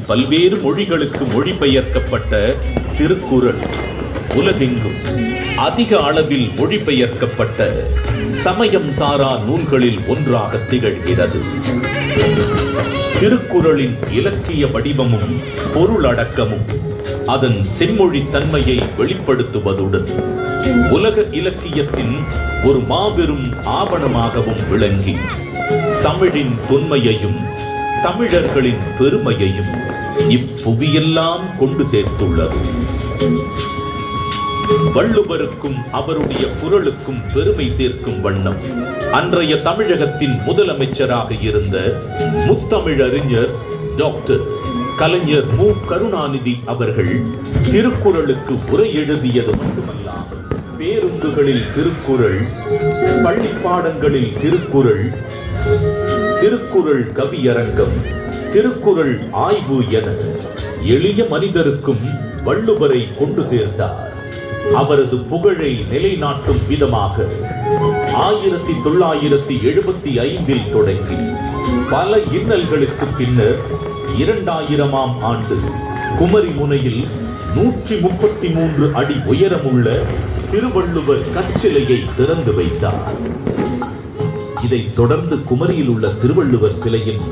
பல்வேறு மொழிகளுக்கு மொழிபெயர்க்கப்பட்ட திருக்குறள் உலகெங்கும் அதிக அளவில் மொழிபெயர்க்கப்பட்ட சமயம் சாரா நூல்களில் ஒன்றாக திகழ்கிறது. திருக்குறளின் இலக்கிய வடிவமும் பொருளடக்கமும் அதன் செம்மொழி தன்மையை வெளிப்படுத்துவதுடன் உலக இலக்கியத்தின் ஒரு மாபெரும் ஆவணமாகவும் விளங்கி தமிழின் தொன்மையையும் தமிழர்களின் பெருமையையும் இப்புவியெல்லாம் கொண்டு சேர்த்துள்ளது. வள்ளுவருக்கும் அவருடைய குறளுக்கும் பெருமை சேர்க்கும் வண்ணம் அன்றைய தமிழகத்தின் முதலமைச்சராக இருந்த முத்தமிழறிஞர் டாக்டர் கலைஞர் மு. கருணாநிதி அவர்கள் திருக்குறளுக்கு உரை எழுதியது மட்டுமல்லாமல் பேருந்துகளில் திருக்குறள், பள்ளி பாடங்களில் திருக்குறள், திருக்குறள் கவியரங்கம், திருக்குறள் ஆய்வு என எளிய மனிதருக்கும் வள்ளுவரை கொண்டு சேர்த்தார். அவரது புகழை நிலைநாட்டும் விதமாக 1975 தொடங்கி பல இன்னல்களுக்கு பின்னர் 2000ஆம் ஆண்டு குமரி முனையில் 133 அடி உயரமுள்ள திருவள்ளுவர் கற்சிலையை திறந்து வைத்தார். இதைத் தொடர்ந்து குமரியில் உள்ள திருவள்ளுவர் சிலையின்